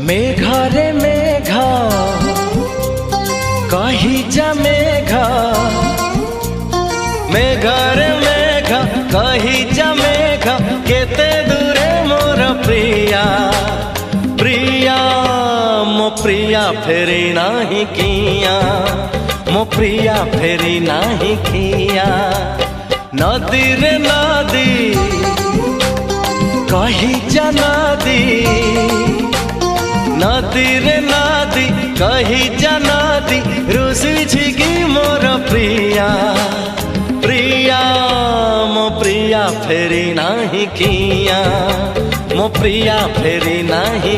मेघरे मेघ कही जा मेघ, मेघरे मेघ कही जा मेघ, केते दूरे मोर प्रिया प्रिया मो प्रिया फेरी नाही किया, मो प्रिया फेरी नाही किया। नदी रे नदी कही जा नदी, नदी रे नदी कही जा नदी, रुसी छिगी मोर प्रिया प्रिया मो प्रिया फेरी नाही किया, मो प्रिया फेरी नाही